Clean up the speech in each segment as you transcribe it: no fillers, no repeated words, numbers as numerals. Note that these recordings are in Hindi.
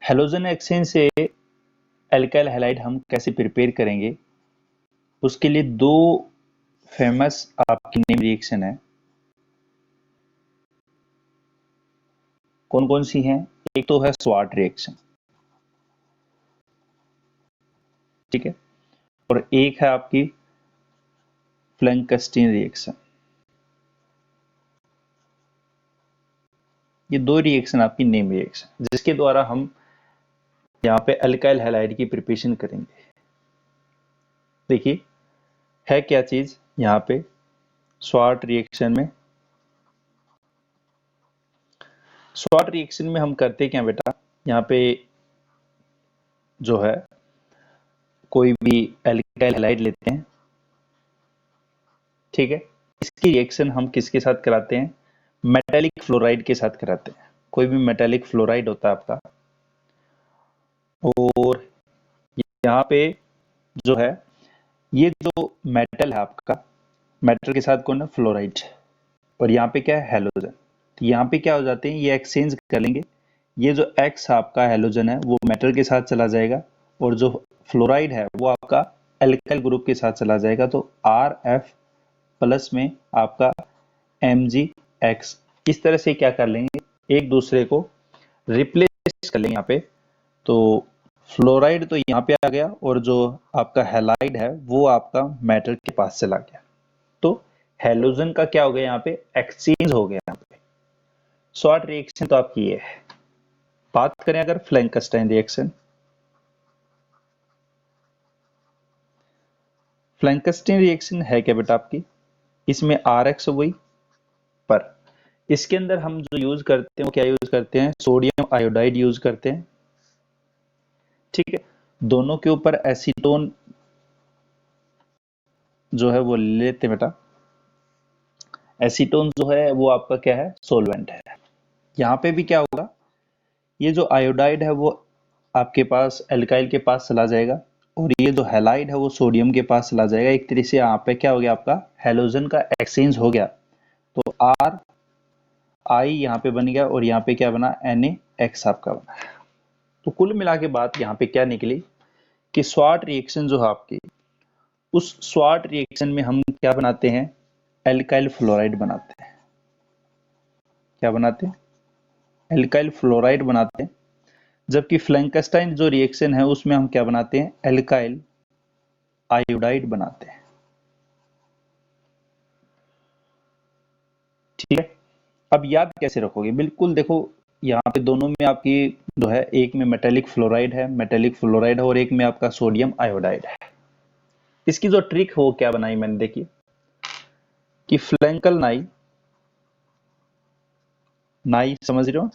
हेलोजन एक्सचेंज से एल्काइल हैलाइड हम कैसे प्रिपेयर करेंगे, उसके लिए दो फेमस आपकी नेम रिएक्शन है। कौन कौन सी हैं? एक तो है स्वाट रिएक्शन, ठीक है, और एक है आपकी फ्लैंकस्टीन रिएक्शन। ये दो रिएक्शन आपकी नेम रिएक्शन, जिसके द्वारा हम यहाँ पे अल्काइल हैलाइड की प्रिपरेशन करेंगे। देखिए है क्या चीज यहाँ पे स्वाट रिएक्शन में। स्वाट रिएक्शन में हम करते क्या बेटा, यहाँ पे जो है कोई भी अल्काइल हैलाइड लेते हैं, ठीक है। इसकी रिएक्शन हम किसके साथ कराते हैं? मेटालिक फ्लोराइड के साथ कराते हैं। कोई भी मेटालिक फ्लोराइड होता है आपका, और यहाँ पे जो है ये जो मेटल है आपका, मेटल के साथ कौन है? फ्लोराइड। और यहाँ पे क्या है? हैलोजन। तो यहाँ पे क्या हो जाते हैं, ये एक्सचेंज कर लेंगे। ये जो एक्स आपका हैलोजन है वो मेटल के साथ चला जाएगा, और जो फ्लोराइड है वो आपका एल्काइल ग्रुप के साथ चला जाएगा। तो आर एफ प्लस में आपका MgX, इस तरह से क्या कर लेंगे, एक दूसरे को रिप्लेस कर लेंगे यहाँ पे। तो फ्लोराइड तो यहाँ पे आ गया, और जो आपका हैलाइड है वो आपका मेटल के पास चला गया। तो हैलोजन का क्या हो गया, यहाँ पे एक्सचेंज हो गया। यहाँ पे शॉर्ट रिएक्शन तो आपकी ये है। बात करें अगर फ्लैंकस्टाइन रिएक्शन, फ्लैंकस्टाइन रिएक्शन है क्या बेटा आपकी, इसमें RX वही, पर इसके अंदर हम जो यूज करते हैं वो क्या यूज करते हैं? सोडियम आयोडाइड यूज करते हैं, ठीक है। दोनों के ऊपर एसीटोन जो है वो लेते हैं बेटा। एसीटोन जो है वो आपका क्या है? सोलवेंट है। यहाँ पे भी क्या होगा, ये जो आयोडाइड है वो आपके पास एल्काइल के पास चला जाएगा, और ये जो हैलाइड है वो सोडियम के पास चला जाएगा। एक तरह से यहाँ पे क्या हो गया, आपका हैलोजन का एक्सचेंज हो गया। तो आर आई यहाँ पे बन गया, और यहाँ पे क्या बना? NaX आपका बना। तो कुल मिला के बात यहाँ पे क्या निकली कि स्वाट रिएक्शन जो है आपकी, उस स्वाट रिएक्शन में हम क्या बनाते हैं? एल्काइल फ्लोराइड बनाते हैं। क्या बनाते हैं? एल्काइल फ्लोराइड बनाते हैं। जबकि फ्लैंकस्टाइन जो रिएक्शन है उसमें हम क्या बनाते हैं? एल्काइल आयोडाइड बनाते हैं, ठीक है। अब याद कैसे रखोगे? बिल्कुल देखो, यहाँ पे दोनों में आपकी जो है, एक में मेटेलिक फ्लोराइड है, और एक में आपका सोडियम आयोडाइड है। इसकी जो ट्रिक हो क्या बनाई मैंने, देखिए कि फ्लैंकल नाई, नाई समझ रहे हो,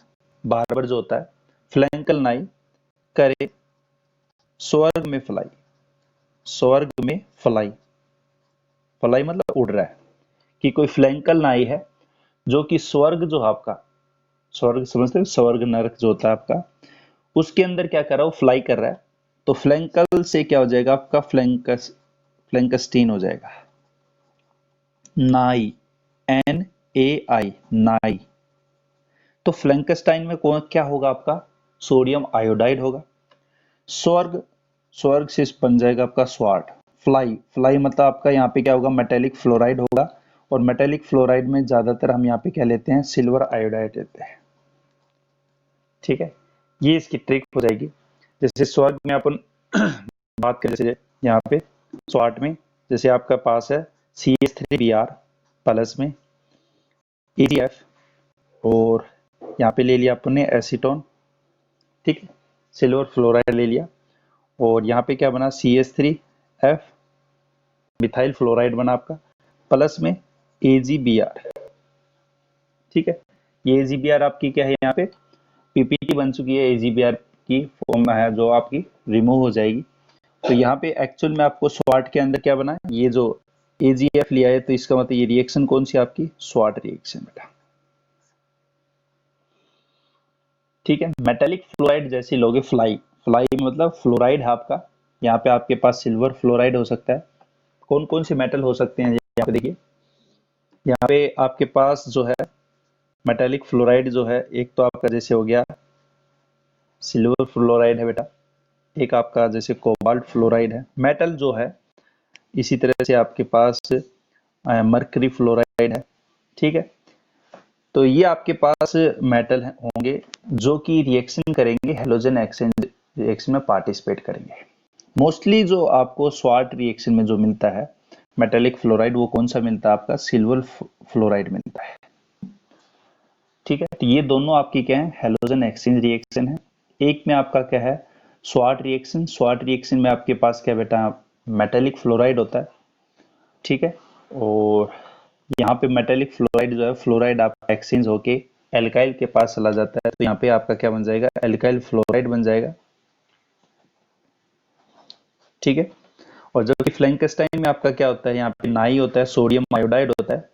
बार्बर जो होता है, फ्लैंकल नाई करे स्वर्ग में फ्लाई। स्वर्ग में फ्लाई, फ्लाई मतलब उड़ रहा है, कि कोई फ्लैंकल नाई है जो कि स्वर्ग जो है आपका, स्वर्ग समझते हो, स्वर्ग नरक जो होता है आपका, उसके अंदर क्या कर रहा है? फ्लाई कर रहा है। तो फ्लैंकल से क्या हो जाएगा आपका? फ्लैंकस्टीन हो जाएगा। नाई, NaI, नाई। तो फ्लैंकस्टाइन में कौन क्या होगा आपका? सोडियम आयोडाइड होगा। स्वर्ग, स्वर्ग से बन जाएगा आपका स्वाट। फ्लाई, फ्लाई मतलब आपका यहाँ पे क्या होगा? मेटेलिक फ्लोराइड होगा, और मेटेलिक फ्लोराइड में ज्यादातर हम यहाँ पे क्या लेते हैं? सिल्वर आयोडाइड लेते हैं, ठीक है। ये इसकी ट्रिक हो जाएगी। जैसे स्वर्ग में अपन बात करें, जैसे यहाँ पे स्वाट में जैसे आपका पास है CH3Br प्लस में EDF, और यहाँ पे ले लिया अपने एसीटोन, ठीक है, सिल्वर फ्लोराइड ले लिया, और यहाँ पे क्या बना? CH3F मिथाइल फ्लोराइड बना आपका, प्लस में AgBr, ठीक है। ये AgBr आपकी क्या है, यहाँ पे PPT बन चुकी है, AgBr की फॉर्म है जो आपकी रिमूव हो जाएगी। तो यहाँ पे एक्चुअल में आपको स्वाट के अंदर क्या बना है? ये जो AgF लिया है, तो इसका मतलब ये रिएक्शन कौन सी आपकी? स्वाट रिएक्शन बेटा, ठीक है। मेटेलिक फ्लोराइड जैसे लोगे फ्लाई, फ्लाई मतलब फ्लोराइड है आपका, यहाँ पे आपके पास सिल्वर फ्लोराइड हो सकता है। कौन कौन से मेटल हो सकते हैं यहाँ पे देखिए, यहाँ पे आपके पास जो है मेटेलिक फ्लोराइड जो है, एक तो आपका जैसे हो गया सिल्वर फ्लोराइड है बेटा, एक आपका जैसे कोबाल्ट फ्लोराइड है। मेटल जो है इसी तरह से आपके पास मरकरी फ्लोराइड है, ठीक है। तो ये आपके पास मेटल होंगे जो कि रिएक्शन करेंगे, हेलोजन एक्सचेंज रिएक्शन में पार्टिसिपेट करेंगे। मोस्टली जो आपको स्वार्ट रिएक्शन में जो मिलता है मेटेलिक फ्लोराइड, वो कौन सा मिलता है आपका, सिल्वर फ्लोराइड मिलता है, ठीक है। तो ये दोनों आपकी क्या है, हेलोजन एक्सचेंज रिएक्शन है। एक में आपका क्या है, स्वार्ट रिएक्शन। स्वार्ट रिएक्शन में आपके पास क्या बेटा, मेटेलिक फ्लोराइड होता है, ठीक है। और यहाँ पे मेटेलिक फ्लोराइड जो है, फ्लोराइड आपका एक्सचेंज होके एल्काइल के पास चला जाता है, तो यहाँ पे आपका क्या बन जाएगा, एल्काइल फ्लोराइड बन जाएगा, ठीक है। और जबकि फ्लैंकस्टाइन में आपका क्या होता है, यहाँ पे नाई होता है, सोडियम आयोडाइड होता है।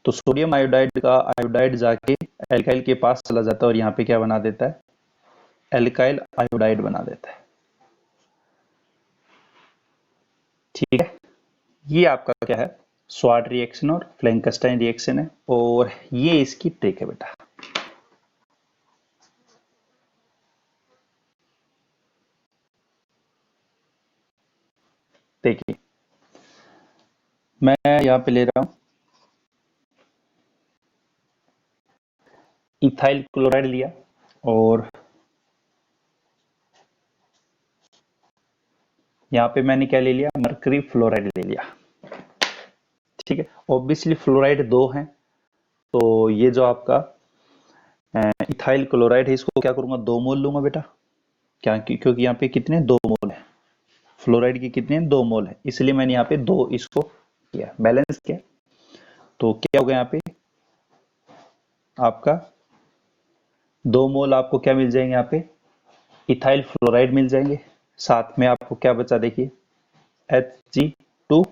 तो सोडियम आयोडाइड का आयोडाइड जाके एल्काइल के पास चला जाता है और यहाँ पे क्या बना देता है, एल्काइल आयोडाइड बना देता है, ठीक है। ये आपका क्या है, स्वार्ट रिएक्शन और फ्लैंकस्टाइन रिएक्शन है, और ये इसकी ट्रिक है बेटा। देखिए मैं यहाँ पे ले रहा हूँ इथाइल क्लोराइड लिया, और यहाँ पे मैंने क्या ले लिया, मरकरी फ्लोराइड ले लिया, ठीक है। ऑब्वियसली फ्लोराइड दो हैं, तो ये जो आपका इथाइल क्लोराइड है, इसको क्या करूंगा, 2 मोल लूंगा बेटा। क्या, क्योंकि यहाँ पे कितने, 2 मोल है फ्लोराइड की, कितने, 2 मोल है, इसलिए मैंने यहाँ पे 2 इसको किया, बैलेंस किया। तो क्या होगा, यहाँ पे आपका 2 मोल आपको क्या मिल जाएंगे, यहाँ पे इथाइल फ्लोराइड मिल जाएंगे। साथ में आपको क्या बचा, देखिए Hg2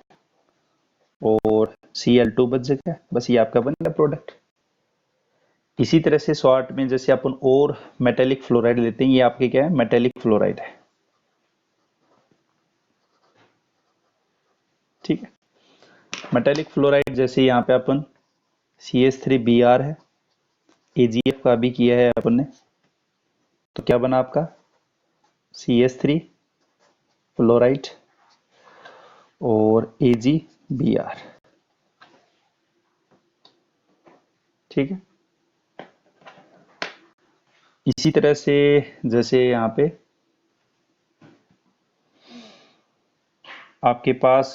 और Cl2 बच जाएगा, बस ये आपका बन गया प्रोडक्ट। इसी तरह से स्वार्ट में जैसे अपन और मेटेलिक फ्लोराइड लेते हैं, ये आपके क्या है, मेटेलिक फ्लोराइड है, ठीक है। मेटेलिक फ्लोराइड जैसे यहाँ पे अपन CH3Br है, AgF का भी किया है अपन ने, तो क्या बना आपका CH3 फ्लोराइड और AgBr, ठीक है। इसी तरह से जैसे यहाँ पे आपके पास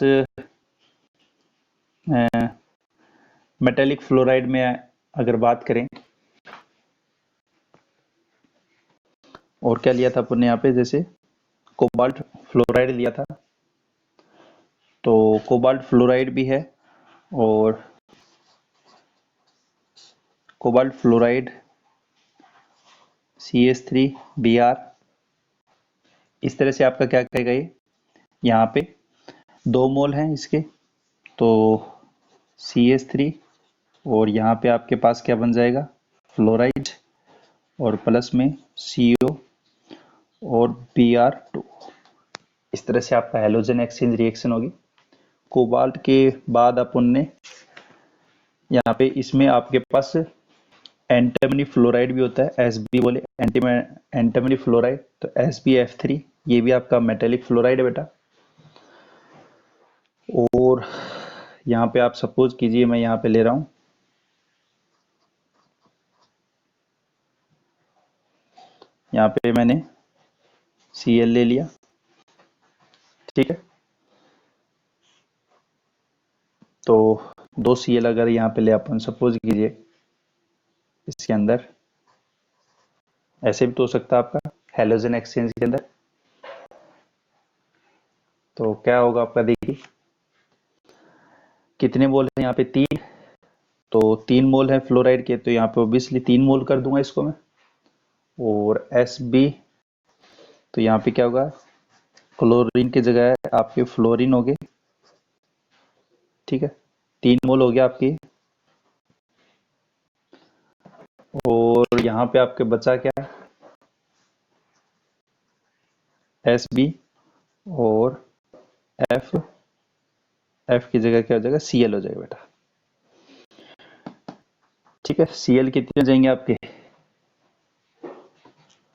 मेटेलिक फ्लोराइड में अगर बात करें, और क्या लिया था अपन ने यहाँ पे, जैसे कोबाल्ट फ्लोराइड लिया था, तो कोबाल्ट फ्लोराइड भी है, और कोबाल्ट फ्लोराइड CH3Br, इस तरह से आपका क्या कहेगा, ये यहाँ पे 2 मोल हैं इसके, तो CH3 और यहाँ पे आपके पास क्या बन जाएगा, फ्लोराइड, और प्लस में CO और Br2। इस तरह से आपका हेलोजन एक्सचेंज रिएक्शन होगी। कोबाल्ट के बाद अपन ने यहाँ पे इसमें आपके पास एंटीमनी फ्लोराइड भी होता है, Sb बोले एंटीमनी फ्लोराइड, तो SbF3, ये भी आपका मेटेलिक फ्लोराइड है बेटा। और यहाँ पे आप सपोज कीजिए मैं यहाँ पे ले रहा हूँ यहाँ पे मैंने Cl ले लिया, ठीक है। तो 2 Cl अगर यहाँ पे ले अपन सपोज कीजिए, इसके अंदर ऐसे भी तो हो सकता है आपका हेलोजन एक्सचेंज के अंदर, तो क्या होगा आपका, देखिए कितने मोल है यहाँ पे, 3, तो 3 मोल है फ्लोराइड के, तो यहाँ पे ऑब्वियसली 3 मोल कर दूंगा इसको मैं। और Sb, तो यहाँ पे क्या होगा, क्लोरीन की जगह आपके फ्लोरीन हो गए, ठीक है। 3 मोल हो गया आपकी, और यहाँ पे आपके बचा क्या, Sb और F की जगह क्या हो जाएगा, Cl हो जाएगा बेटा, ठीक है। Cl कितने हो जाएंगे आपके,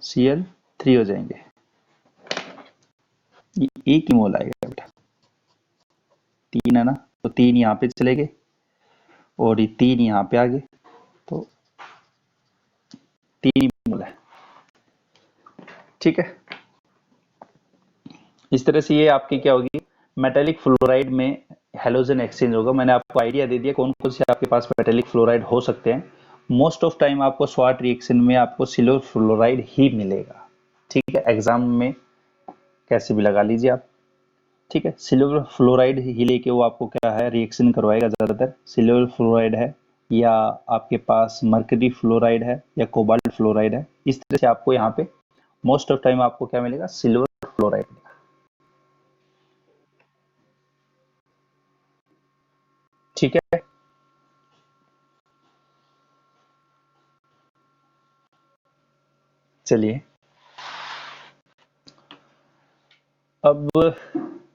Cl 3 हो जाएंगे। ये एक ही मोल आएगा बेटा, 3 है ना, तो 3 यहाँ पे चले गए और ये 3 यहाँ पे आ गए, तो 3 ही मोल है। ठीक है, इस तरह से ये आपकी क्या होगी, मेटेलिक फ्लोराइड में हेलोजन एक्सचेंज होगा। मैंने आपको आइडिया दे दिया कौन कौन से आपके पास मेटेलिक फ्लोराइड हो सकते हैं। मोस्ट ऑफ टाइम आपको स्वाट रिएक्शन में आपको सिल्वर फ्लोराइड ही मिलेगा। ठीक है, एग्जाम में कैसे भी लगा लीजिए आप। ठीक है, सिल्वर फ्लोराइड ही लेके वो आपको क्या है रिएक्शन करवाएगा। ज्यादातर सिल्वर फ्लोराइड है या आपके पास मर्करी फ्लोराइड है या कोबाल्ट फ्लोराइड है, इस तरह से आपको यहाँ पे मोस्ट ऑफ टाइम आपको क्या मिलेगा, सिल्वर फ्लोराइड मिलेगा। ठीक है, चलिए अब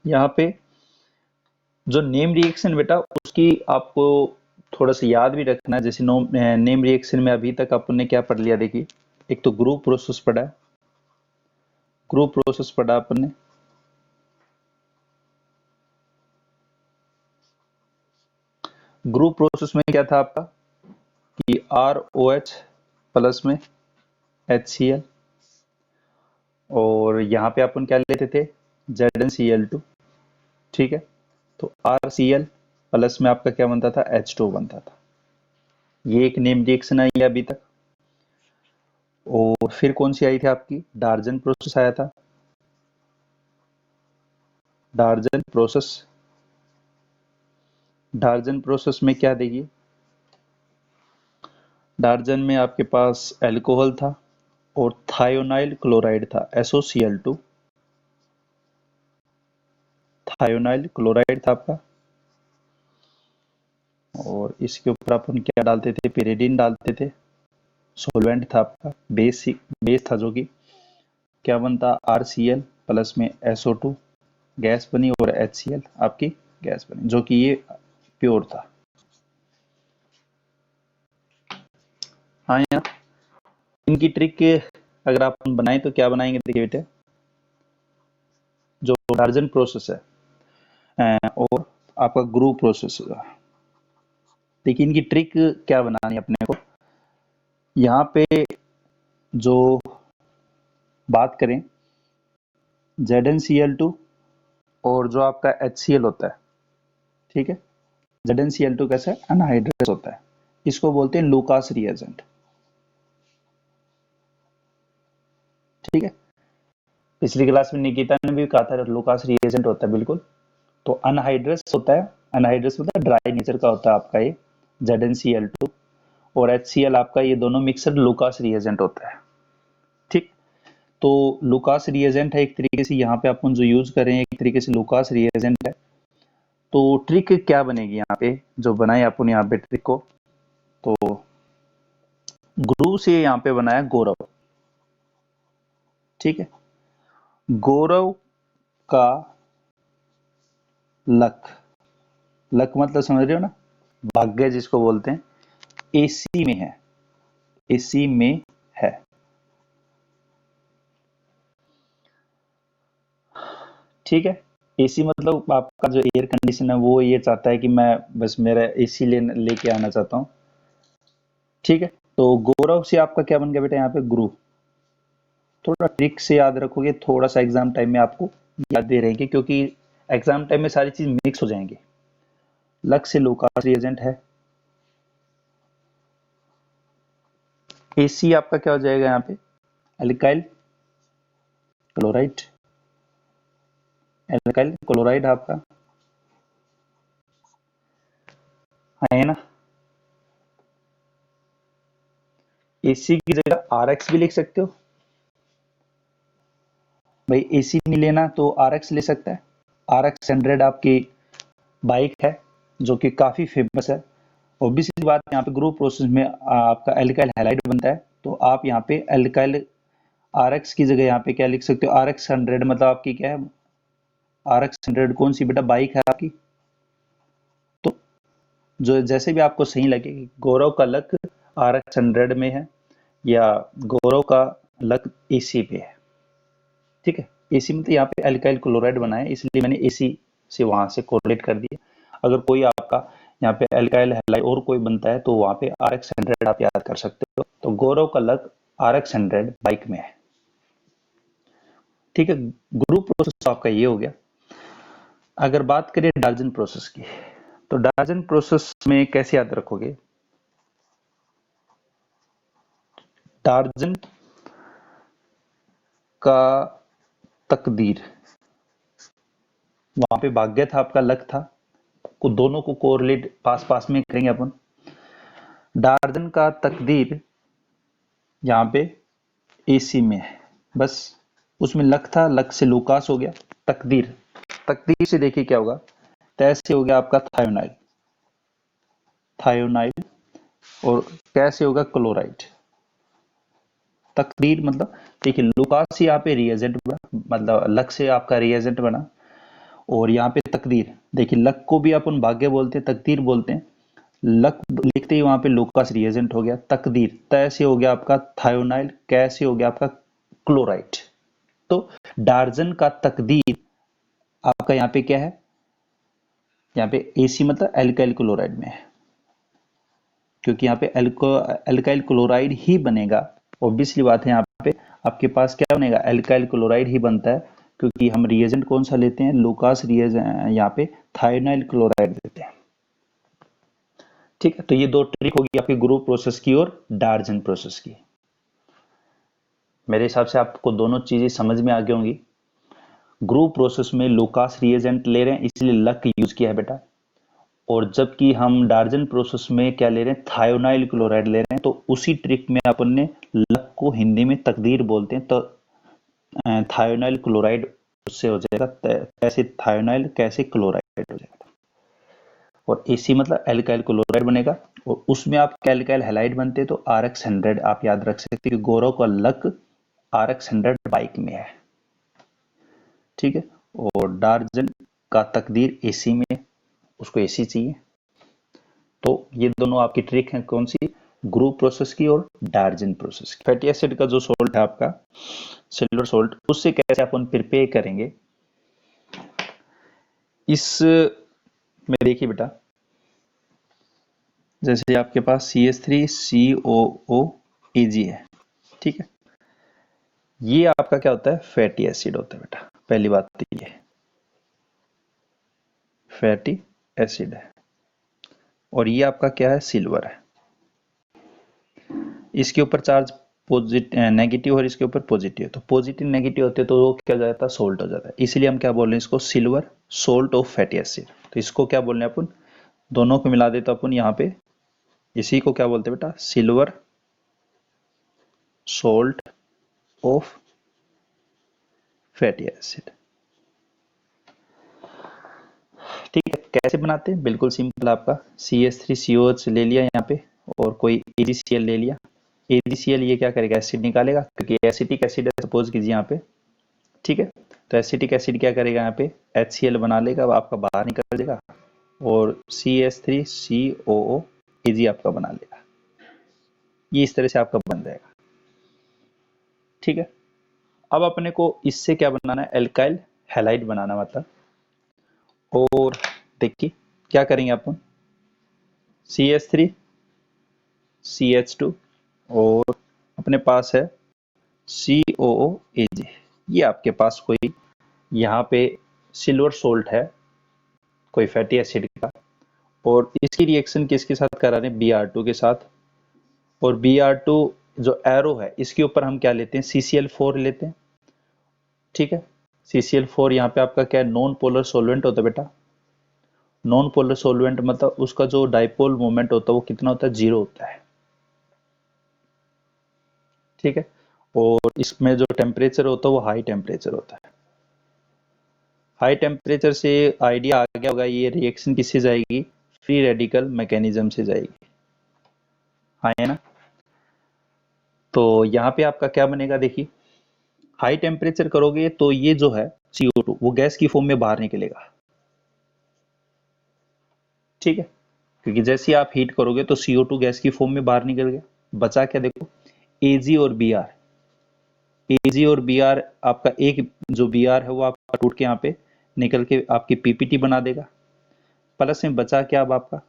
यहाँ पे जो नेम रिएक्शन बेटा उसकी आपको थोड़ा सा याद भी रखना है। जैसे नेम रिएक्शन में अभी तक आपने क्या पढ़ लिया, देखिए एक तो ग्रुप प्रोसेस पढ़ा है, ग्रुप प्रोसेस पढ़ा आपने, ग्रुप प्रोसेस में क्या था आपका कि ROH प्लस में HCl और यहाँ पे अपन क्या लेते थे ZnCl2। ठीक है, तो RCl प्लस में आपका क्या बनता था, H2 बनता था। ये एक नेम रिएक्शन आई है अभी तक। और फिर कौन सी आई थी आपकी, डार्जन प्रोसेस आया था, डार्जन प्रोसेस। डार्जन प्रोसेस में क्या देखिए, डार्जन में आपके पास एल्कोहल था और थायोनाइल क्लोराइड था, SOCl2। थायोनाइल क्लोराइड था आपका, और इसके ऊपर अपन क्या डालते थे, पिरिडीन डालते थे। सोलवेंट था आपका, बेस था जो कि क्या बनता, RCl प्लस में SO2 गैस बनी और HCl आपकी गैस बनी, जो कि ये प्योर था। हाँ यार, इनकी ट्रिक अगर आप बनाएं तो क्या बनाएंगे, देखिए बेटे जो डार्जन प्रोसेस है और आपका ग्रुप प्रोसेस है, देखिए इनकी ट्रिक क्या बनानी है अपने को। यहाँ पे जो बात करें ZnCl2 और जो आपका HCl होता है, ठीक है, ZnCl2 कैसा है, अनहाइड्रस होता है, इसको बोलते हैं लूकास रिएजेंट। ठीक है, पिछली क्लास में निकिता ने भी कहा था लूकास रिएजेंट होता है, बिल्कुल। तो अनहाइड्रस होता है, अनहाइड्रस मतलब ड्राई नेचर का होता है आपका ये ZnCl2, और HCl आपका, ये दोनों मिक्सर लूकास रिएजेंट होता है। ठीक, तो लूकास रिएजेंट है एक तरीके से, यहाँ पे अपन जो यूज कर रहे हैं एक तरीके से लूकास रिएजेंट है। तो ट्रिक क्या बनेगी यहाँ पे, जो बनाए अपन यहाँ पे ट्रिक को, तो गुरु से यहाँ पे बनाया गौरव। ठीक है, गौरव का लक, लक मतलब समझ रहे हो ना, भाग्य जिसको बोलते हैं, AC में है, AC में है। ठीक है, AC मतलब आपका जो एयर कंडीशन है वो ये चाहता है कि मैं बस मेरा AC लेके आना चाहता हूँ। ठीक है, तो गौरव से आपका क्या बन गया बेटा यहाँ पे, गुरु। थोड़ा ट्रिक से याद रखोगे, थोड़ा सा एग्जाम टाइम में आपको याद दे रहेंगे, क्योंकि एग्जाम टाइम में सारी चीज मिक्स हो जाएंगी। लक से लूकास रिएजेंट है, AC आपका क्या हो जाएगा यहाँ पे, एल्काइल क्लोराइड, एल्काइल क्लोराइड आपका है ना। AC की जगह RX भी लिख सकते हो भाई, AC नहीं लेना तो RX ले सकता है। RX 100 आपकी बाइक है जो कि काफी फेमस है। ऑब्वियसली बात है, यहाँ पे ग्रुप प्रोसेस में आपका एल्काइल हैलाइड बनता है, तो आप यहाँ पे एल्काइल RX की जगह यहाँ पे क्या लिख सकते हो, RX 100 मतलब आपकी क्या है, RX 100 कौन सी बेटा, बाइक है आपकी। तो जो जैसे भी आपको सही लगे, गौरव का लक RX 100 में है या गौरव का लक AC पे है, ठीक है, एसी मतलब यहाँ पे एल्काइल क्लोराइड बना है, इसलिए मैंने एसी से वहां से कोरिलेट कर दिया। अगर कोई आपका यहाँ पे एल्काइल हैलाइड और कोई बनता है तो वहां पे RX100 आप याद कर सकते हो। तो गौरव का लक RX100 बाइक में है। ठीक है, ग्रुप प्रोसेस आपका ये हो गया। अगर बात करें डाल्टन प्रोसेस की, तो डाल्टन प्रोसेस में कैसे याद रखोगे? डाल्टन का तकदीर, वहां पे भाग्य था, आपका लक था, को दोनों को कोरिलेट पास पास में करेंगे अपन। डाल्टन का तकदीर यहाँ पे एसी में है, बस उसमें लक था, लक से लूकास हो गया। तकदीर, तकदीर से देखिए क्या होगा, तैसे हो गया आपका थायोनाइल, थायोनाइल, और कैसे होगा क्लोराइड। तकदीर मतलब देखिए लूकास यहाँ पे रिएजेंट बना, मतलब लक से आपका रिएजेंट बना, और यहाँ पे तकदीर देखिए, लक को भी अपन भाग्य बोलते हैं, तकदीर बोलते हैं। लक लिखते ही वहां पे लूकास रिएजेंट हो गया। तकदीर तैसे हो गया आपका थायोनाइल, कैसे हो गया आपका क्लोराइड। तो डार्जन का तकदीर आपका यहाँ पे क्या है, यहाँ पे एसी मतलब एल्काइल क्लोराइड में है, क्योंकि यहाँ पे एल्काइल क्लोराइड ही बनेगा। ऑब्वियसली बात है, यहाँ पे आपके पास क्या बनेगा, एल्काइल क्लोराइड ही बनता है, क्योंकि हम रिएजेंट कौन सा लेते हैं, लूकास रिएजेंट, यहाँ पे थायोनाइल क्लोराइड देते हैं। ठीक है, तो ये दो ट्रिक होगी आपकी ग्रुप प्रोसेस की और डार्जन प्रोसेस की। मेरे हिसाब से आपको दोनों चीजें समझ में आ गई होंगी। ग्रुप प्रोसेस में लूकास रिएजेंट ले रहे हैं, इसलिए लक यूज किया है बेटा, और जबकि हम डार्जन प्रोसेस में क्या ले रहे हैं, थायोनाइल क्लोराइड ले रहे हैं। तो उसी ट्रिक में अपन ने लक को हिंदी में तकदीर बोलते हैं, तो थायोनाइल क्लोराइड उससे हो जाएगा, कैसे थायोनाइल कैसे क्लोराइड हो जाएगा। और एसी मतलब एल्काइल क्लोराइड बनेगा, और उसमें आप एल्काइल हैलाइड बनते हैं तो RX100 आप याद रख सकते हैं कि गौरव का लक RX100 बाइक में है। ठीक है, और डार्जन का तकदीर एसी में, उसको एसी चाहिए। तो ये दोनों आपकी ट्रिक है, कौन सी, ग्रुप प्रोसेस की और डार्जन प्रोसेस की। फैटी एसिड का जो सोल्ट है आपका सिल्वर सोल्ट, उससे कैसे अपन प्रिपेयर करेंगे, इस में देखिए बेटा, जैसे आपके पास CH3COOAg है, ठीक है, ये आपका क्या होता है, फैटी एसिड होता है बेटा। पहली बात तो ये फैटी एसिड है, और ये आपका क्या है, सिल्वर है। इसके ऊपर चार्ज पॉजिटिव नेगेटिव और इसके ऊपर पॉजिटिव, तो पॉजिटिव नेगेटिव होते तो वो क्या हो जाता है, सोल्ट हो जाता है। इसलिए हम क्या बोल रहे हैं इसको, silver salt of fatty acid. तो इसको क्या बोल रहे हैं अपन, दोनों को मिला दे तो अपन यहाँ पे इसी को क्या बोलते हैं बेटा, silver salt of fatty acid. ठीक है, कैसे बनाते हैं, बिल्कुल सिंपल, आपका CH3COH ले लिया यहाँ पे, और कोई AgCl ले लिया। AgCl ये क्या करेगा, एसिड निकालेगा, क्योंकि एसिटिक एसिड है सपोज कीजिए यहाँ पे। ठीक है, तो एसिटिक एसिड क्या करेगा, यहाँ पे HCl बना लेगा, वो आपका बाहर निकल जाएगा, और CH3COOAg आपका बना लेगा। ये इस तरह से आपका बन जाएगा। ठीक है, अब अपने को इससे क्या बनाना है, एल्काइल हैलाइड बनाना, मतलब, और देखिए क्या करेंगे अपन, CH3 CH2 और अपने पास है COOAg। ये आपके पास कोई यहाँ पे सिल्वर सोल्ट है, कोई फैटी एसिड का, और इसकी रिएक्शन किसके साथ करा रहे हैं, Br2 के साथ। और Br2 जो एरो है, इसके ऊपर हम क्या लेते हैं, CCl4 लेते हैं। ठीक है, CCl4 यहाँ पे आपका क्या है, नॉन पोलर सोलवेंट होता है बेटा। नॉन पोलर सोलवेंट मतलब उसका जो डाइपोल मोमेंट होता है वो कितना होता है, 0 होता है। ठीक है, और इसमें जो टेम्परेचर होता है वो हाई टेम्परेचर होता है। हाई टेम्परेचर से आइडिया आ गया होगा, ये रिएक्शन किससे जाएगी, फ्री रेडिकल मैकेनिज्म से जाएगी, हाँ है ना। तो यहाँ पे आपका क्या बनेगा, देखिए हाई टेम्परेचर करोगे तो ये जो है CO2 वो गैस की फॉर्म में बाहर निकलेगा। ठीक है, क्योंकि जैसे आप हीट करोगे तो CO2 गैस की फॉर्म में बाहर निकल गया, बचा क्या, देखो Ag और Br। Ag और Br आपका एक जो Br है वो आपका टूट के यहाँ पे निकल के आपकी पीपीटी बना देगा। प्लस में बचा क्या अब आपका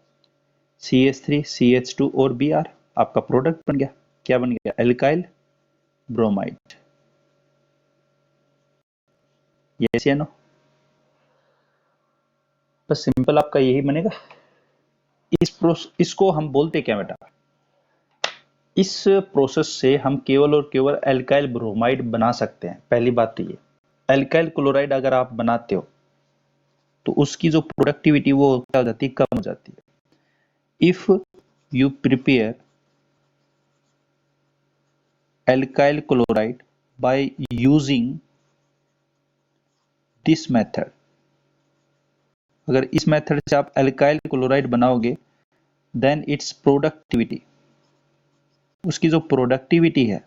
CH3 CH2 और Br, आपका प्रोडक्ट बन गया। क्या बन गया? Alkyl bromide. यस या नो? बस सिंपल आपका यही बनेगा। इसको हम बोलते क्या बेटा? इस प्रोसेस से हम केवल और केवल एल्काइल ब्रोमाइड बना सकते हैं। पहली बात तो ये, एल्काइल क्लोराइड अगर आप बनाते हो तो उसकी जो प्रोडक्टिविटी वो क्या हो जाती है? कम हो जाती है। If you prepare alkyl chloride by using this method, अगर इस मेथड से आप एल्काइल क्लोराइड बनाओगे, देन इट्स प्रोडक्टिविटी, उसकी जो प्रोडक्टिविटी है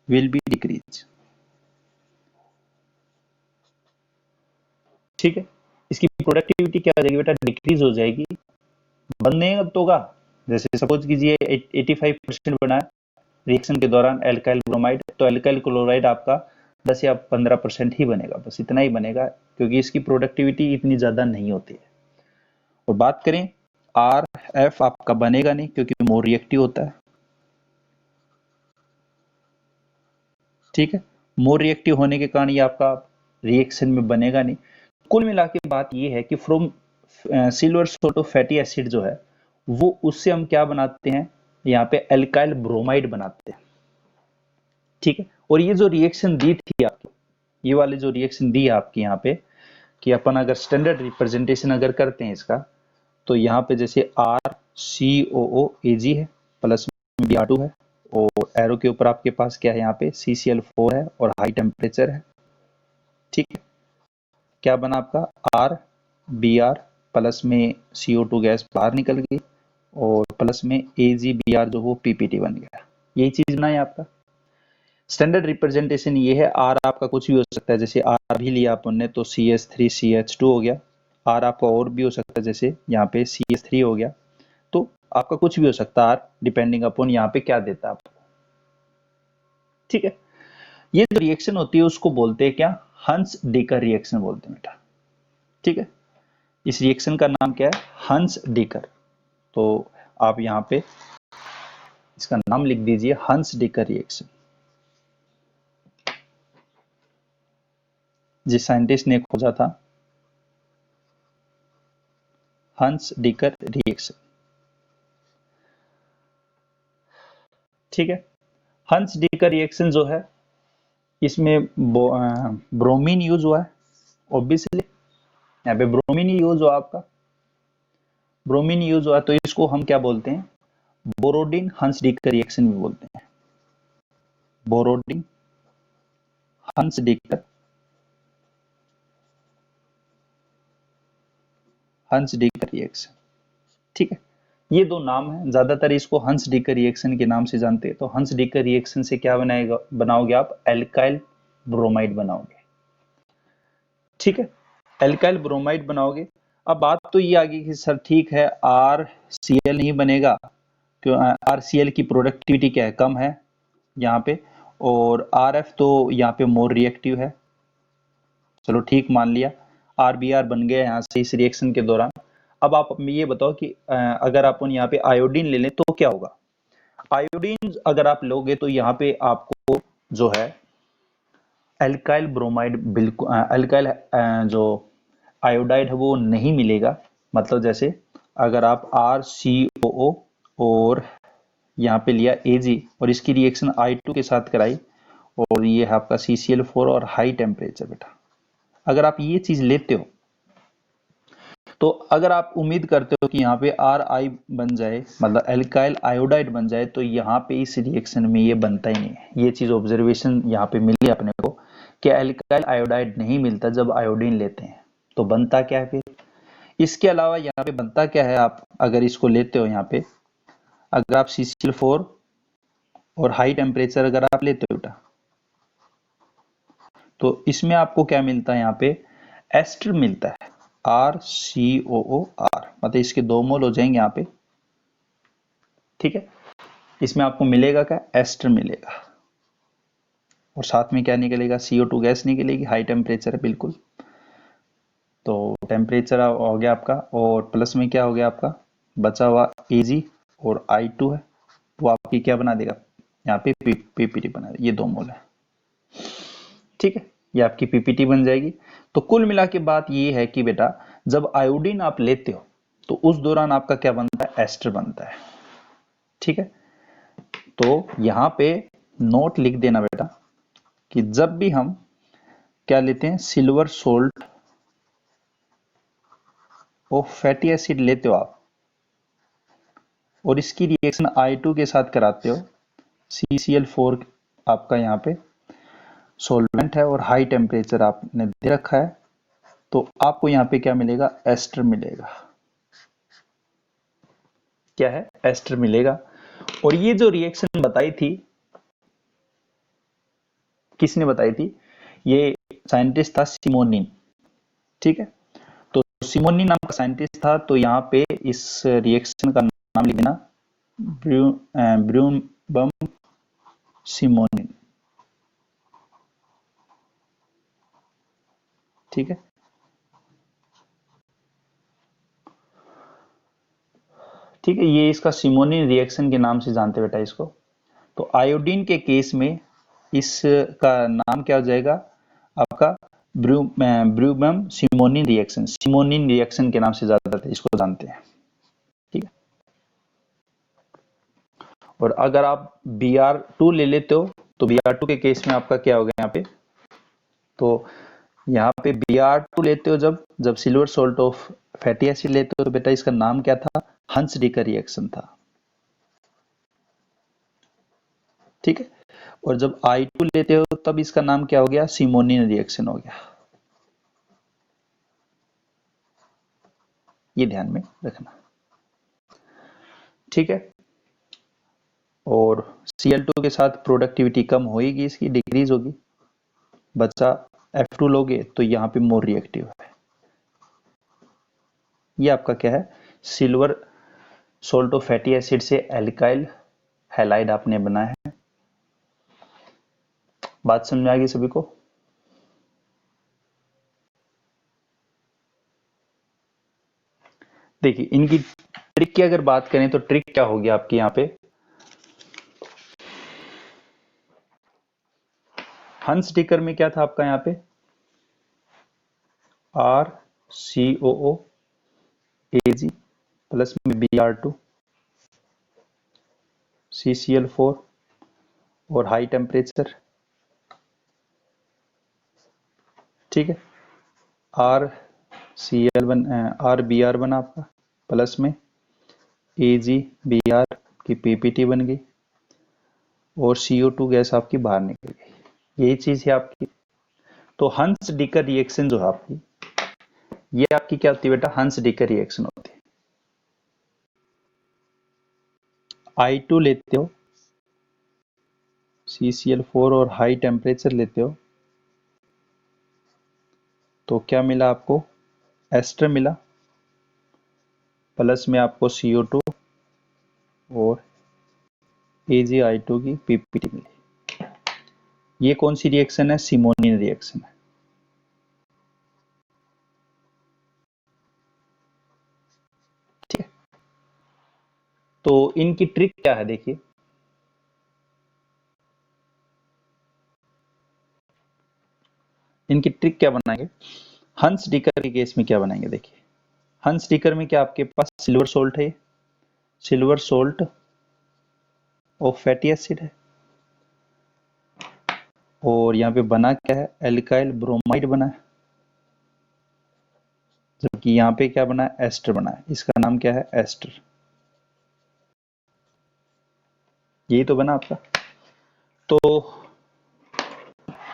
विल बी डिक्रीज। ठीक है, इसकी प्रोडक्टिविटी क्या हो जाएगी बेटा? डिक्रीज हो जाएगी। बनने कब तो होगा? जैसे सपोज कीजिए 85% बना है रिएक्शन के दौरान एल्काइल ब्रोमाइड, तो एल्काइल क्लोराइड आपका 10 या 15% ही बनेगा, बस इतना ही बनेगा, क्योंकि इसकी प्रोडक्टिविटी इतनी ज्यादा नहीं होती है। और बात करें आर एफ, आपका बनेगा नहीं क्योंकि मोर रिएक्टिव होता है। ठीक है, मोर रिएक्टिव होने के कारण ये आपका रिएक्शन में बनेगा नहीं। कुल मिला के बात ये है कि from silver salt of fatty acid जो है वो, उससे हम क्या बनाते हैं? यहाँ पे एल्काइल ब्रोमाइड बनाते हैं। ठीक है, और ये जो रिएक्शन दी थी आपकी, ये वाली जो रिएक्शन दी है आपकी यहाँ पे, कि अपन अगर स्टैंडर्ड रिप्रेजेंटेशन अगर करते हैं इसका, तो यहाँ पे जैसे RCOO है, प्लस में Br2 है, और एरो के ऊपर आपके पास क्या है? यहाँ पे CCl4 है और हाई टेम्परेचर है। ठीक है, क्या बना आपका? RBr प्लस में CO2 गैस बाहर निकल गई, और प्लस में AgBr जो वो PPT बन गया। यही चीज बना है आपका स्टैंडर्ड रिप्रेजेंटेशन। ये है R आपका कुछ भी हो सकता है, जैसे R भी लिया अपन ने तो CH3CH2 हो गया। R आपका और भी हो सकता है, जैसे यहाँ पे CH3 हो गया। तो आपका कुछ भी हो सकता है R, डिपेंडिंग अपॉन यहाँ पे क्या देता है आपको। ठीक है, ये जो रिएक्शन होती है उसको बोलते हैं क्या? हंस डेकर रिएक्शन बोलते हैं बेटा। ठीक है, इस रिएक्शन का नाम क्या है? हंस डेकर। तो आप यहाँ पे इसका नाम लिख दीजिए, हंस डेकर रिएक्शन। जिस साइंटिस्ट ने खोजा था, हंस डेकर रिएक्शन। ठीक है, हंस डेकर रिएक्शन जो है, इसमें ब्रोमीन यूज हुआ है ऑब्वियसली। यहाँ पे ब्रोमीन यूज हुआ आपका, ब्रोमीन यूज हुआ, तो इसको हम क्या बोलते हैं? बोरोडिन हंस डेकर रिएक्शन भी बोलते हैं। बोरोडिन हंस डेकर, हंस डेकर रिएक्शन। ठीक है, ये दो नाम है, ज्यादातर इसको हंस डेकर रिएक्शन के नाम से जानते हैं। तो हंस डेकर रिएक्शन से क्या बनाओगे आप? एल्काइल ब्रोमाइड बनाओगे। ठीक है, एल्काइल ब्रोमाइड बनाओगे। अब बात तो ये आ गई कि सर ठीक है, RCl नहीं बनेगा, क्यों? RCl की प्रोडक्टिविटी क्या है? कम है यहाँ पे, और RF तो यहाँ पे मोर रिएक्टिव है। चलो ठीक, मान लिया RBr बन गया यहाँ से इस रिएक्शन के दौरान। अब आप ये बताओ कि अगर अपन यहाँ पे आयोडीन ले लें तो क्या होगा? आयोडीन अगर आप लोगे तो यहाँ पे आपको जो है एल्काइल ब्रोमाइड, बिल्कुल एल्काइल जो आयोडाइड है वो नहीं मिलेगा। मतलब जैसे अगर आप RCOO और यहाँ पे लिया Ag और इसकी रिएक्शन I2 के साथ कराई, और ये है आपका CCl4 और हाई टेम्परेचर बेटा, अगर आप ये चीज लेते हो तो अगर आप उम्मीद करते हो कि यहाँ पे RI बन जाए, मतलब एल्काइल आयोडाइड बन जाए, तो यहाँ पे इस रिएक्शन में ये बनता ही नहीं है। ये चीज ऑब्जर्वेशन यहाँ पे मिली अपने को कि एल्काइल आयोडाइड नहीं मिलता जब आयोडीन लेते हैं। तो बनता क्या है फिर? इसके अलावा यहाँ पे बनता क्या है? आप अगर इसको लेते हो यहाँ पे, अगर आप CCl4 और हाई टेम्परेचर अगर आप लेते हो बेटा, तो इसमें आपको क्या मिलता है? यहाँ पे एस्टर मिलता है, RCOOR, मतलब इसके 2 मोल हो जाएंगे यहाँ पे। ठीक है, इसमें आपको मिलेगा क्या? एस्टर मिलेगा। और साथ में क्या निकलेगा, CO2 गैस निकलेगी, हाई टेम्परेचर है बिल्कुल। तो टेम्परेचर हो गया आपका, और प्लस में क्या हो गया आपका बचा हुआ Ag और I2 है, वो आपकी क्या बना देगा, यहाँ पे पीपीटी बना देगा, ये 2 मोल है। ठीक है, ये आपकी पीपीटी बन जाएगी। तो कुल मिला के बात ये है कि बेटा जब आयोडीन आप लेते हो तो उस दौरान आपका क्या बनता है, एस्टर बनता है। ठीक है, तो यहां पे नोट लिख देना बेटा कि जब भी हम क्या लेते हैं, सिल्वर सोल्ट और फैटी एसिड लेते हो आप, और इसकी रिएक्शन I2 के साथ कराते हो, CCl4 आपका यहाँ पे सोलवेंट है और हाई टेम्परेचर आपने दे रखा है, तो आपको यहाँ पे क्या मिलेगा, एस्टर मिलेगा। क्या है, एस्टर मिलेगा। और ये जो रिएक्शन बताई थी, किसने बताई थी, ये साइंटिस्ट था सिमोनिन। ठीक है, तो सिमोनिन नाम का साइंटिस्ट था। तो यहाँ पे इस रिएक्शन का नाम लिख देना, ब्रूमबम सिमोनिन। ठीक है, ठीक है, ये इसका सिमोनिन रिएक्शन के नाम से जानते बेटा इसको। तो आयोडीन के केस में इसका नाम क्या हो जाएगा आपका, ब्रूमबम सिमोनिन रिएक्शन, सिमोनिन रिएक्शन के नाम से ज्यादातर इसको जानते हैं। ठीक है, और अगर आप Br2 ले लेते हो तो Br2 के केस में आपका क्या होगा यहाँ पे, तो यहाँ पे Br2 लेते हो जब जब silver salt of fatty acid लेते हो तो बेटा इसका नाम क्या था, हंस डीकर रिएक्शन था। ठीक है, और जब I2 लेते हो तब इसका नाम क्या हो गया, सिमोनिन रिएक्शन हो गया। ये ध्यान में रखना। ठीक है, और Cl2 के साथ प्रोडक्टिविटी कम होगी, इसकी डिक्रीज होगी, बचा F2 लोगे तो यहाँ पे मोर रिएक्टिव है। ये आपका क्या है, silver salt of fatty acid से एल्काइल हैलाइड आपने बनाया है। बात समझ में आ गई सभी को। देखिए इनकी ट्रिक की अगर बात करें तो ट्रिक क्या होगी आपकी यहाँ पे, हंस डिकर में क्या था आपका यहाँ पे, RCOO Ag प्लस में Br2 CCl4 और हाई टेम्परेचर। ठीक है, RBr1 आपका प्लस में AgBr की पीपीटी बन गई और CO2 गैस आपकी बाहर निकल गई। यही चीज है आपकी। तो हंस डिकर रिएक्शन जो है आपकी, ये आपकी क्या होती है बेटा, हंस डिकर रिएक्शन होती है। I2 लेते हो, CCl4 और हाई टेम्परेचर लेते हो तो क्या मिला आपको, एस्टर मिला, प्लस में आपको CO2 और AgI2 की पीपीटी मिली। ये कौन सी रिएक्शन है, सिमोनिन रिएक्शन है। ठीक है, तो इनकी ट्रिक क्या है देखिए, इनकी ट्रिक क्या बनाएंगे, हंस डिकर के केस में क्या बनाएंगे देखिए, हंस डिकर में क्या आपके पास सिल्वर सोल्ट है, सिल्वर सोल्ट और फैटी एसिड है, और यहाँ पे बना क्या है, एल्काइल ब्रोमाइड बना है, जबकि यहाँ पे क्या बना है, एस्टर बना है। इसका नाम क्या है, एस्टर। यही तो बना आपका। तो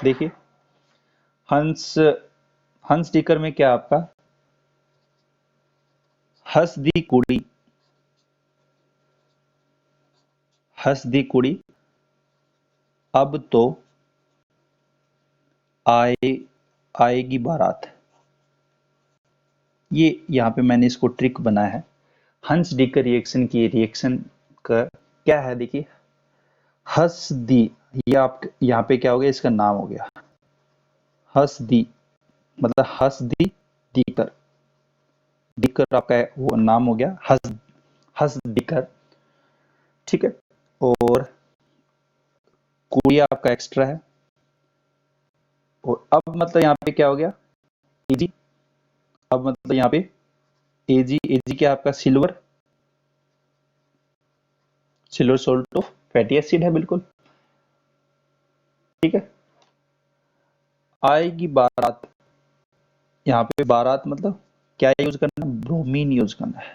देखिए हंस हंस डिकर में क्या आपका, हंस दी कुड़ी, हंस दी कुड़ी अब तो आएगी बारात। ये यहाँ पे मैंने इसको ट्रिक बनाया है। हंस डिकर रिएक्शन की रिएक्शन का क्या है देखिए, हंस दी, ये आप यहाँ पे क्या हो गया, इसका नाम हो गया हसदी, मतलब हसदी दीकर। दीकर आपका वो नाम हो गया हसदीकर। ठीक है। और कुड़िया आपका एक्स्ट्रा है। और अब मतलब यहाँ पे क्या हो गया, एजी। अब मतलब यहाँ पे एजी, एजी क्या आपका silver, silver salt of fatty acid है, बिल्कुल। ठीक है। आएगी बारात। यहाँ पे बारात मतलब क्या यूज करना है, ब्रोमीन यूज करना है।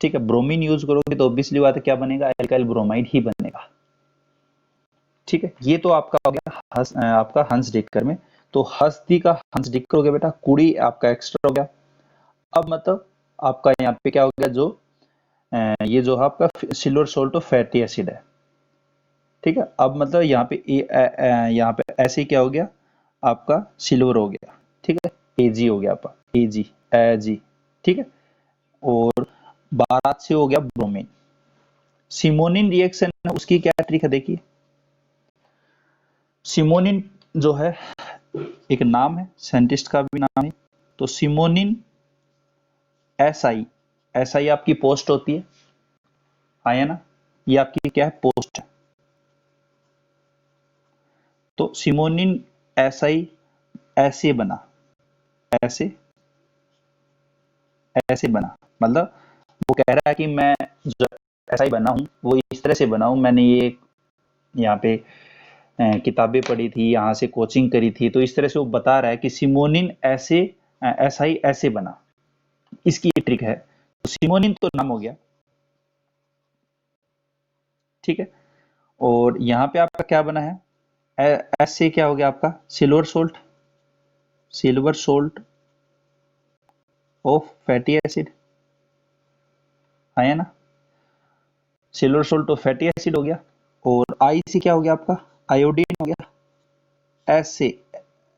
ठीक है, ब्रोमीन यूज करोगे तो ऑब्वियसली बात है क्या बनेगा, एल्काइल ब्रोमाइड ही बनेगा। ठीक है, ये तो आपका हो गया आपका हंस डिक्कर में। तो हस्ती का हंस डिक्कर हो गया बेटा, कुड़ी आपका एक्स्ट्रा हो गया। अब मतलब आपका यहाँ पे क्या हो गया, जो ये जो है आपका silver salt of fatty acid है। ठीक है, अब मतलब यहाँ पे यहाँ पे ऐसे क्या हो गया, आपका सिल्वर हो गया। ठीक है, एजी हो गया आपका, एजी एजी। ठीक है। और बारात से हो गया ब्रोमीन। सिमोनिन रिएक्शन है, उसकी क्या ट्रिक है देखिए। सिमोनिन जो है एक नाम है, साइंटिस्ट का भी नाम है। तो सिमोनिन एसआई, एसआई आपकी पोस्ट होती है, है ना, ये आपकी क्या है, पोस्ट है। तो सिमोनिन एसआई ऐसे बना, ऐसे ऐसे बना, मतलब वो कह रहा है कि मैं जो एसआई बना हूं वो इस तरह से बना हूं, मैंने ये यहाँ पे किताबें पढ़ी थी, यहाँ से कोचिंग करी थी, तो इस तरह से वो बता रहा है कि सिमोनिन ऐसे एसआई ऐसे बना। इसकी ये ट्रिक है। तो सिमोनिन तो नाम हो गया। ठीक है। और यहाँ पे आपका क्या बना है, एस से क्या हो गया आपका, silver salt, silver salt of fatty acid, है ना, silver salt of fatty acid हो गया। और आई से क्या हो गया आपका, आयोडीन हो गया। एस से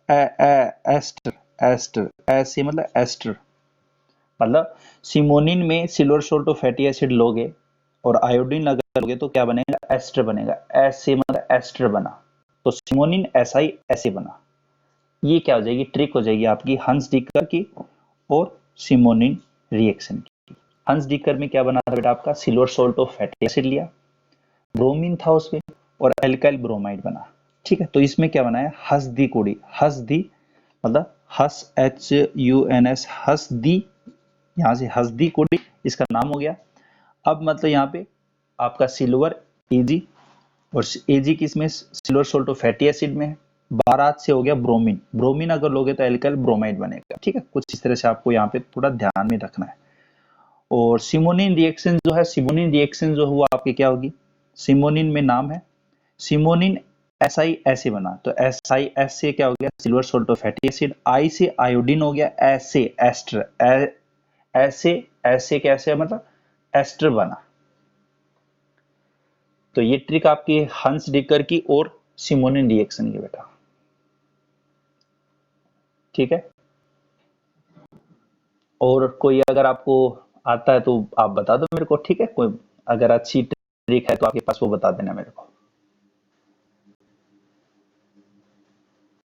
एस्टर, एस्टर, एस से मतलब एस्टर, मतलब सिमोनिन में silver salt of fatty acid लोगे और आयोडीन अगर लोगे तो क्या बनेगा, एस्टर बनेगा। एस से मतलब एस्टर बना, तो सिमोनिन एसआई ऐसे बना। ये क्या हो जाएगी, ट्रिक हो जाएगी आपकी हंस डिकर की और सिमोनिन रिएक्शन की। हंस डिकर में क्या बना था बेटा आपका, silver salt of fatty acid लिया, ब्रोमीन था उसमें, और एल्काइल ब्रोमाइड बना। ठीक है, तो इसमें क्या बनाया, हसदी कोड़ी, हसदी मतलब हस HUNS, हसदी, यहां से हसदी कोड़ी इसका नाम हो गया। अब मतलब यहाँ पे आपका सिल्वर एजी, और एजी किसमें, silver salt of fatty acid में है। बारात से हो गया ब्रोमीन, ब्रोमीन अगर लोगे तो एल्काइल ब्रोमाइड बनेगा। ठीक है, कुछ इस तरह से आपको यहाँ पे थोड़ा ध्यान में रखना है। और सिमोनिन रिएक्शन जो है, सिमोनिन रिएक्शन जो हुआ आपकी क्या होगी, सिमोनिन में नाम है, सिमोनिन एसआई ऐसे बना, तो एसआई एस से क्या हो गया, silver salt of fatty acid. I से आयोडीन हो गया, ऐसे एस्टर, ऐसे ऐसे कैसे मतलब एस्टर बना। तो ये ट्रिक आपकी हंस डिकर की और सिमोनिन रिएक्शन की बेटा। ठीक है। और कोई अगर आपको आता है तो आप बता दो मेरे को। ठीक है, कोई अगर अच्छी ट्रिक है तो आपके पास वो बता देना मेरे को।